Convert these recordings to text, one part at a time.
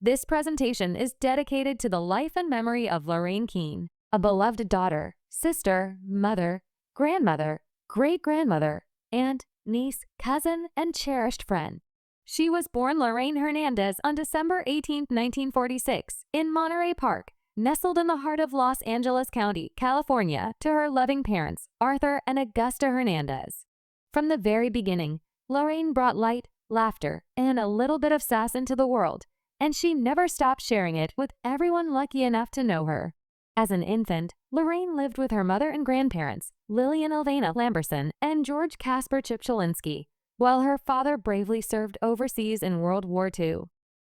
This presentation is dedicated to the life and memory of Laraine Keane, a beloved daughter, sister, mother, grandmother, great-grandmother, aunt, niece, cousin, and cherished friend. She was born Laraine Hernandez on December 18, 1946, in Monterey Park, nestled in the heart of Los Angeles County, California, to her loving parents, Arthur and Augusta Hernandez. From the very beginning, Laraine brought light, laughter, and a little bit of sass into the world, and she never stopped sharing it with everyone lucky enough to know her. As an infant, Laraine lived with her mother and grandparents, Lillian Elvana Lamberson and George Casper Chipcholinsky, while her father bravely served overseas in World War II.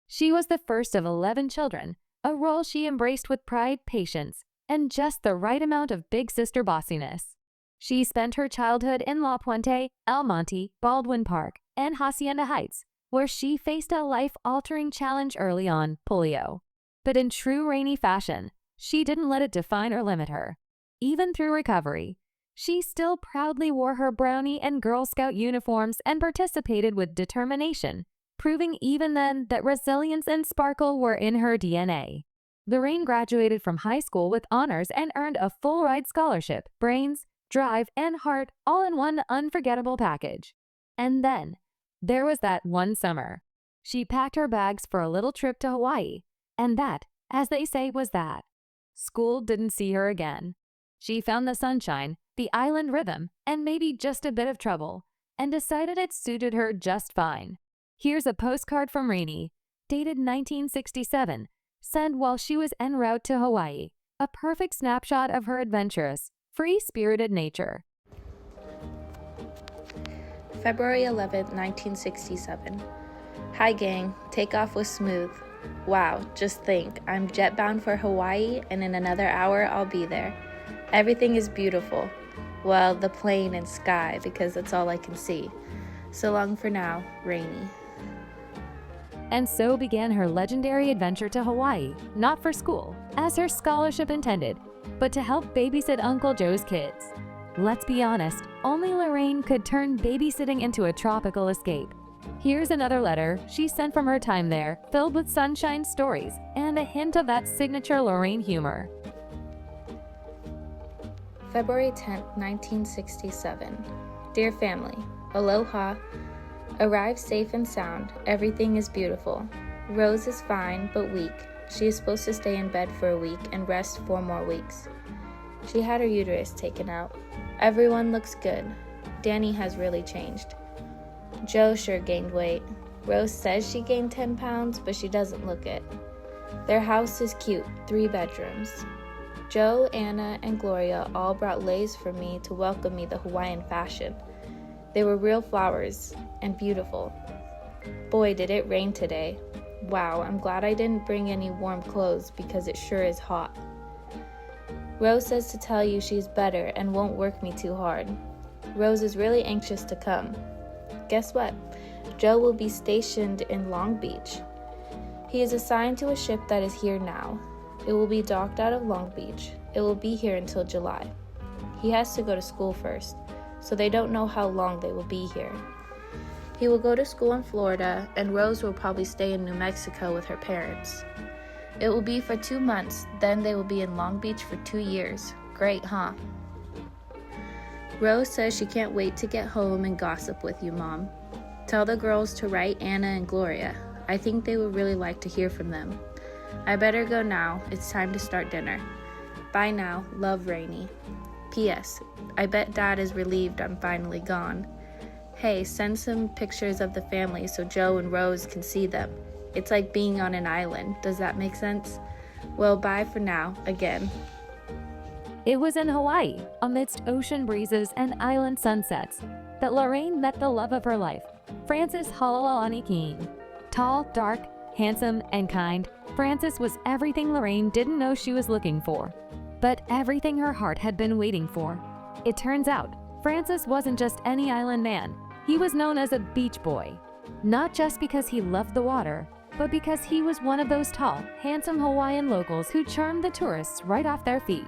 She was the first of 11 children, a role she embraced with pride, patience, and just the right amount of big sister bossiness. She spent her childhood in La Puente, El Monte, Baldwin Park, and Hacienda Heights, where she faced a life-altering challenge early on, polio. But in true Rainey fashion, she didn't let it define or limit her. Even through recovery, she still proudly wore her Brownie and Girl Scout uniforms and participated with determination, proving even then that resilience and sparkle were in her DNA. Laraine graduated from high school with honors and earned a full-ride scholarship, brains, drive, and heart all in one unforgettable package. And then, there was that one summer. She packed her bags for a little trip to Hawaii, and that, as they say, was that. School didn't see her again. She found the sunshine, the island rhythm, and maybe just a bit of trouble, and decided it suited her just fine. Here's a postcard from Rainey, dated 1967, sent while she was en route to Hawaii, a perfect snapshot of her adventurous, free-spirited nature. February 11, 1967. Hi gang, takeoff was smooth. Wow, just think, I'm jet bound for Hawaii and in another hour I'll be there. Everything is beautiful. Well, the plane and sky, because that's all I can see. So long for now, Rainey. And so began her legendary adventure to Hawaii, not for school, as her scholarship intended, but to help babysit Uncle Joe's kids. Let's be honest, only Laraine could turn babysitting into a tropical escape. Here's another letter she sent from her time there, filled with sunshine stories and a hint of that signature Laraine humor. February 10, 1967. Dear family, aloha. Arrived safe and sound. Everything is beautiful. Rose is fine, but weak. She is supposed to stay in bed for a week and rest 4 more weeks. She had her uterus taken out. Everyone looks good. Danny has really changed. Joe sure gained weight. Rose says she gained 10 pounds, but she doesn't look it. Their house is cute, 3 bedrooms. Joe, Anna, and Gloria all brought leis for me to welcome me the Hawaiian fashion. They were real flowers and beautiful. Boy, did it rain today. Wow, I'm glad I didn't bring any warm clothes because it sure is hot. Rose says to tell you she's better and won't work me too hard. Rose is really anxious to come. Guess what? Joe will be stationed in Long Beach. He is assigned to a ship that is here now. It will be docked out of Long Beach. It will be here until July. He has to go to school first, so they don't know how long they will be here. He will go to school in Florida, and Rose will probably stay in New Mexico with her parents. It will be for 2 months, then they will be in Long Beach for 2 years. Great, huh? Rose says she can't wait to get home and gossip with you, Mom. Tell the girls to write Anna and Gloria. I think they would really like to hear from them. I better go now. It's time to start dinner. Bye now. Love, Rainey. P.S. I bet Dad is relieved I'm finally gone. Hey, send some pictures of the family so Joe and Rose can see them. It's like being on an island. Does that make sense? Well, bye for now, again. It was in Hawaii, amidst ocean breezes and island sunsets, that Laraine met the love of her life, Francis Halalani Keane. Tall, dark, handsome, and kind, Francis was everything Laraine didn't know she was looking for, but everything her heart had been waiting for. It turns out, Francis wasn't just any island man. He was known as a beach boy, not just because he loved the water, but because he was one of those tall, handsome Hawaiian locals who charmed the tourists right off their feet.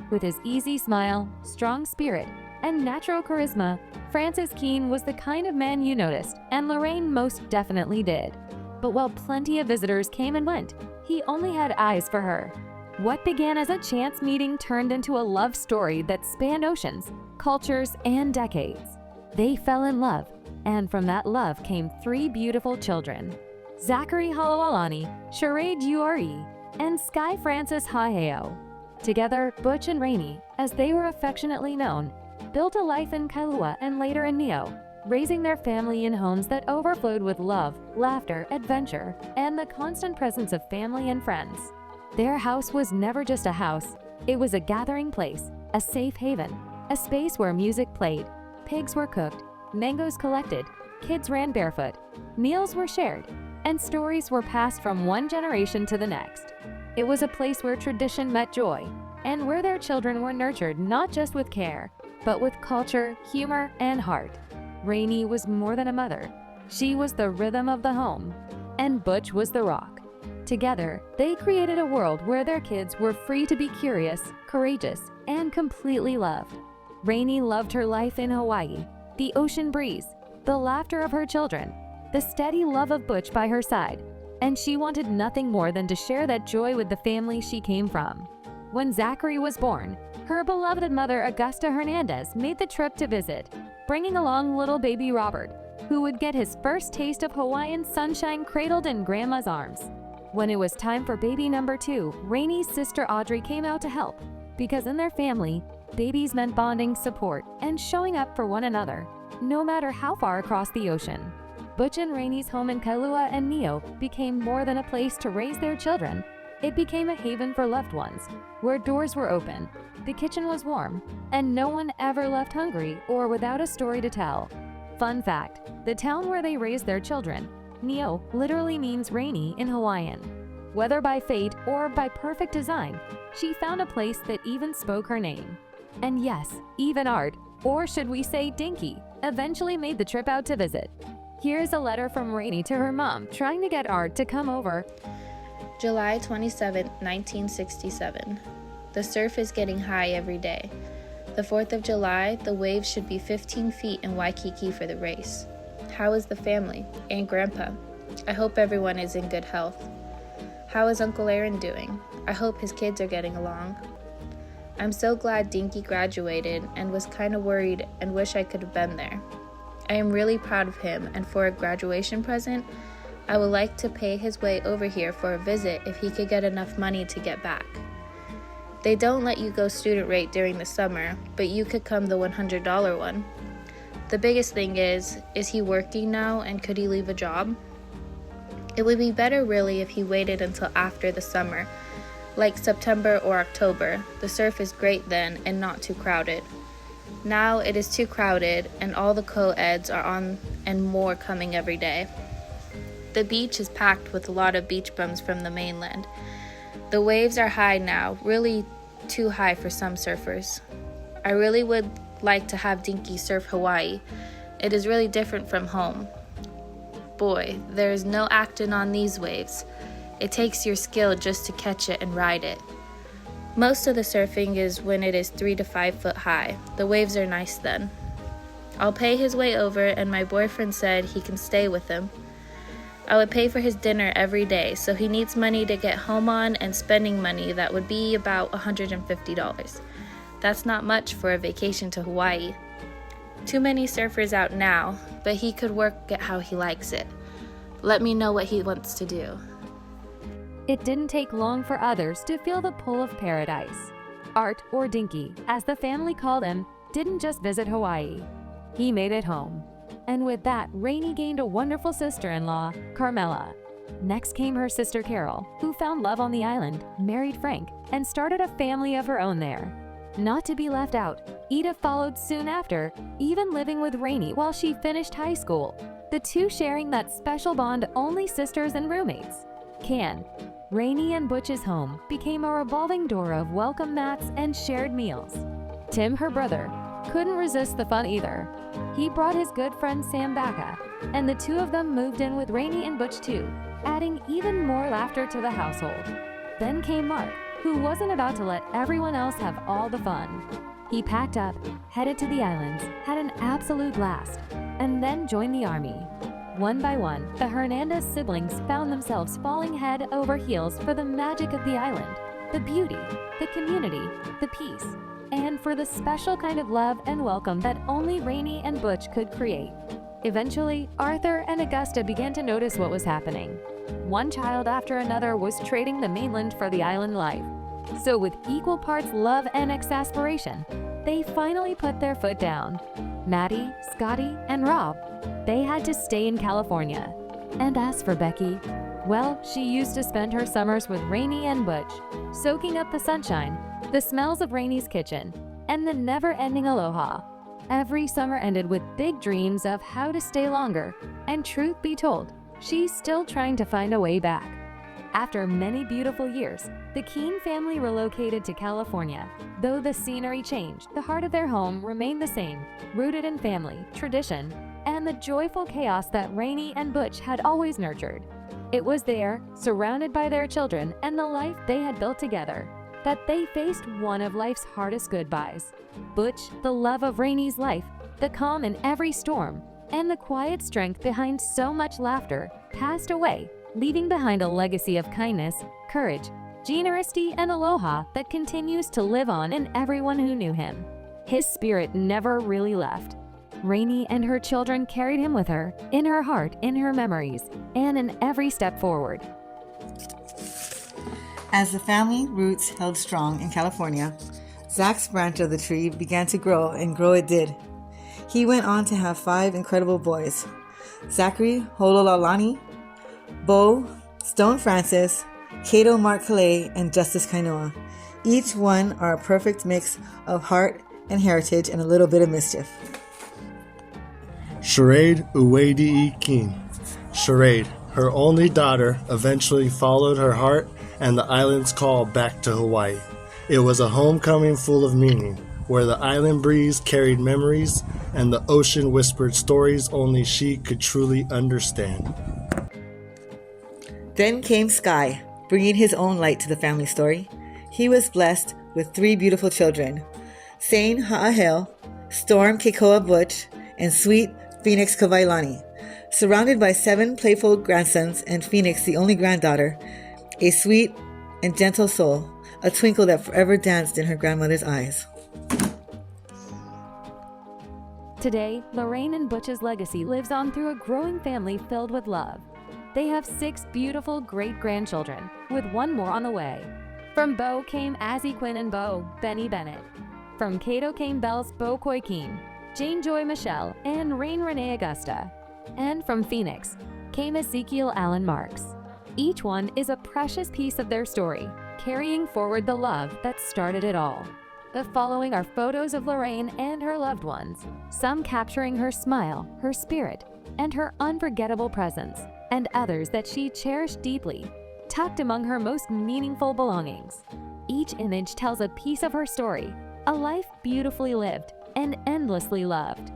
With his easy smile, strong spirit, and natural charisma, Francis Keane was the kind of man you noticed, and Laraine most definitely did. But while plenty of visitors came and went, he only had eyes for her. What began as a chance meeting turned into a love story that spanned oceans, cultures, and decades. They fell in love, and from that love came 3 beautiful children: Zachary Halawalani, Sheree Ure, and Sky Francis Haheo. Together, Butch and Rainey, as they were affectionately known, built a life in Kailua and later in Neo, raising their family in homes that overflowed with love, laughter, adventure, and the constant presence of family and friends. Their house was never just a house. It was a gathering place, a safe haven, a space where music played, pigs were cooked, mangoes collected, kids ran barefoot, meals were shared, and stories were passed from one generation to the next. It was a place where tradition met joy, and where their children were nurtured not just with care, but with culture, humor, and heart. Rainey was more than a mother. She was the rhythm of the home, and Butch was the rock. Together, they created a world where their kids were free to be curious, courageous, and completely loved. Rainey loved her life in Hawaii, the ocean breeze, the laughter of her children, the steady love of Butch by her side, and she wanted nothing more than to share that joy with the family she came from. When Zachary was born, her beloved mother Augusta Hernandez made the trip to visit, bringing along little baby Robert, who would get his first taste of Hawaiian sunshine cradled in Grandma's arms. When it was time for baby number 2, Rainey's sister Audrey came out to help, because in their family, babies meant bonding, support, and showing up for one another, no matter how far across the ocean. Butch and Rainey's home in Kailua and Neo became more than a place to raise their children. It became a haven for loved ones, where doors were open, the kitchen was warm, and no one ever left hungry or without a story to tell. Fun fact, the town where they raised their children, Neo, literally means rainy in Hawaiian. Whether by fate or by perfect design, she found a place that even spoke her name. And yes, even Art, or should we say Dinky, eventually made the trip out to visit. Here's a letter from Rainey to her mom trying to get Art to come over. July 27, 1967. The surf is getting high every day. The 4th of July, the waves should be 15 feet in Waikiki for the race. How is the family and Grandpa? I hope everyone is in good health. How is Uncle Aaron doing? I hope his kids are getting along. I'm so glad Dinky graduated and was kind of worried and wish I could have been there. I am really proud of him, and for a graduation present, I would like to pay his way over here for a visit if he could get enough money to get back. They don't let you go student rate during the summer, but you could come the $100 one. The biggest thing is he working now and could he leave a job? It would be better really if he waited until after the summer, like September or October. The surf is great then and not too crowded. Now it is too crowded and all the co-eds are on and more coming every day. The beach is packed with a lot of beach bums from the mainland. The waves are high now, really too high for some surfers. I really would like to have Dinky surf Hawaii. It is really different from home. Boy, there is no acting on these waves. It takes your skill just to catch it and ride it. Most of the surfing is when it is 3 to 5 foot high. The waves are nice then. I'll pay his way over, and my boyfriend said he can stay with him. I would pay for his dinner every day, so he needs money to get home on, and spending money that would be about $150. That's not much for a vacation to Hawaii. Too many surfers out now, but he could work it how he likes it. Let me know what he wants to do. It didn't take long for others to feel the pull of paradise. Art, or Dinky, as the family called him, didn't just visit Hawaii. He made it home. And with that, Rainey gained a wonderful sister-in-law, Carmela. Next came her sister Carol, who found love on the island, married Frank, and started a family of her own there. Not to be left out, Edith followed soon after, even living with Rainey while she finished high school, the two sharing that special bond only sisters and roommates can. Rainey and Butch's home became a revolving door of welcome mats and shared meals. Tim, her brother, couldn't resist the fun either. He brought his good friend Sam Baca, and the two of them moved in with Rainey and Butch too, adding even more laughter to the household. Then came Mark, who wasn't about to let everyone else have all the fun. He packed up, headed to the islands, had an absolute blast, and then joined the army. One by one, the Hernandez siblings found themselves falling head over heels for the magic of the island, the beauty, the community, the peace, and for the special kind of love and welcome that only Rainey and Butch could create. Eventually, Arthur and Augusta began to notice what was happening. One child after another was trading the mainland for the island life. So with equal parts love and exasperation, they finally put their foot down. Maddie, Scotty, and Rob, they had to stay in California. And as for Becky, well, she used to spend her summers with Rainey and Butch, soaking up the sunshine, the smells of Rainey's kitchen, and the never-ending aloha. Every summer ended with big dreams of how to stay longer, and truth be told, she's still trying to find a way back. After many beautiful years, the Keane family relocated to California. Though the scenery changed, the heart of their home remained the same, rooted in family, tradition, and the joyful chaos that Rainey and Butch had always nurtured. It was there, surrounded by their children and the life they had built together, that they faced one of life's hardest goodbyes. Butch, the love of Rainey's life, the calm in every storm, and the quiet strength behind so much laughter, passed away, leaving behind a legacy of kindness, courage, generosity, and aloha that continues to live on in everyone who knew him. His spirit never really left. Rainey and her children carried him with her, in her heart, in her memories, and in every step forward. As the family roots held strong in California, Zach's branch of the tree began to grow, and grow it did. He went on to have 5 incredible boys: Zachary Hololalani, Bo, Stone Francis, Cato Mark Calais, and Justice Kainoa. Each one are a perfect mix of heart and heritage and a little bit of mischief. Charade Uwedii Keane. Charade, her only daughter, eventually followed her heart and the island's call back to Hawaii. It was a homecoming full of meaning, where the island breeze carried memories and the ocean whispered stories only she could truly understand. Then came Sky, bringing his own light to the family story. He was blessed with 3 beautiful children: Sane Ha'ahel, Storm Keikoa Butch, and sweet Phoenix Kawailani. Surrounded by 7 playful grandsons and Phoenix, the only granddaughter, a sweet and gentle soul, a twinkle that forever danced in her grandmother's eyes. Today, Laraine and Butch's legacy lives on through a growing family filled with love. They have 6 beautiful great-grandchildren, with 1 more on the way. From Bo came Azzy Quinn and Bo, Benny Bennett. From Cato came Belle's Bo Coy Keane, Jane Joy Michelle, and Rain Renee Augusta. And from Phoenix came Ezekiel Allen Marks. Each one is a precious piece of their story, carrying forward the love that started it all. The following are photos of Laraine and her loved ones, some capturing her smile, her spirit, and her unforgettable presence, and others that she cherished deeply, tucked among her most meaningful belongings. Each image tells a piece of her story, a life beautifully lived and endlessly loved.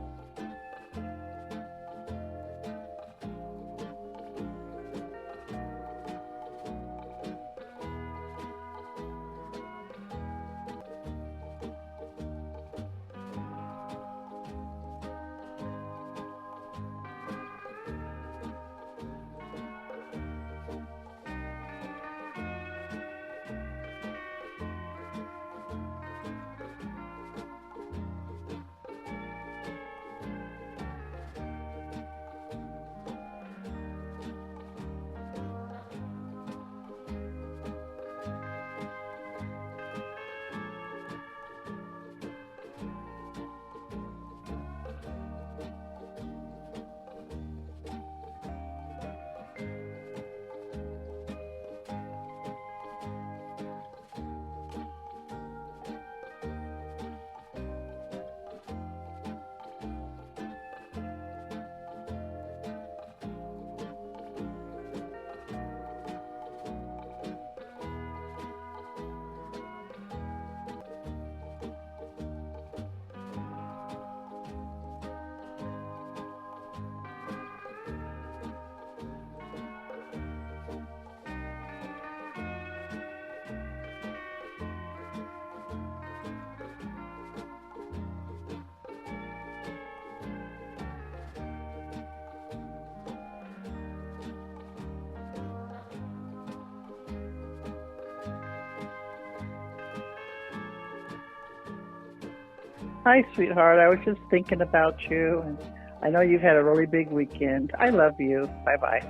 Hi, sweetheart. I was just thinking about you, and I know you've had a really big weekend. I love you. Bye-bye.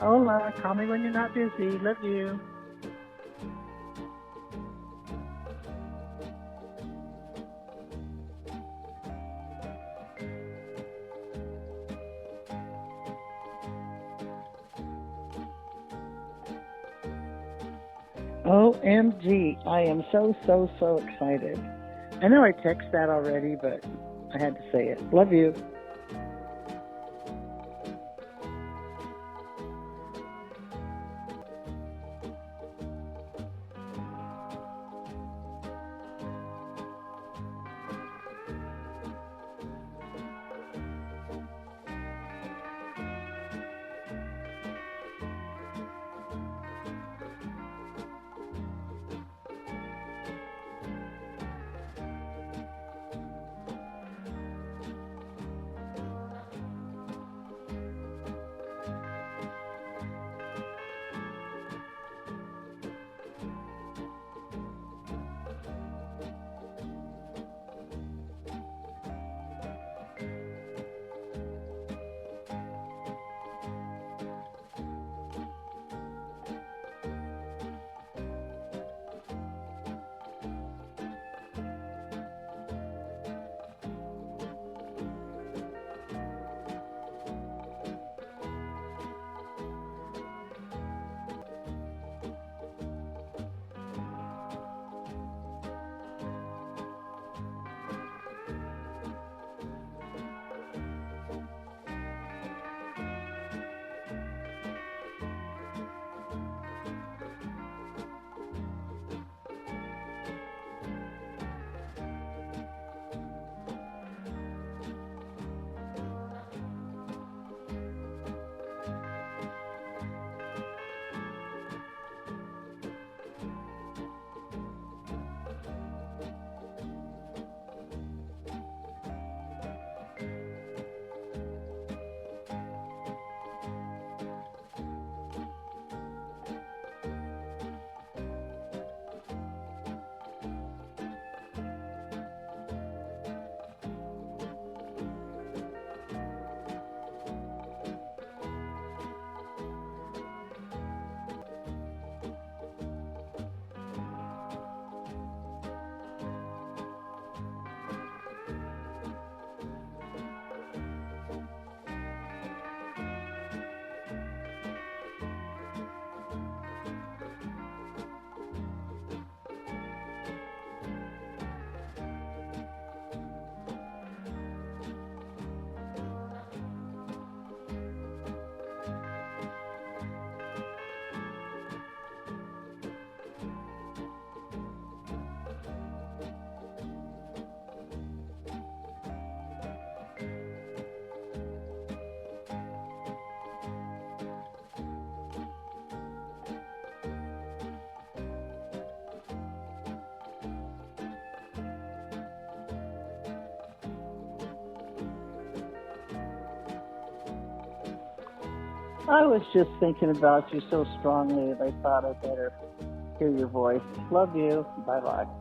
Hola, call me when you're not busy. Love you. OMG, I am so excited. I know I texted that already, but I had to say it. Love you. I was just thinking about you so strongly that I thought I'd better hear your voice. Love you. Bye-bye.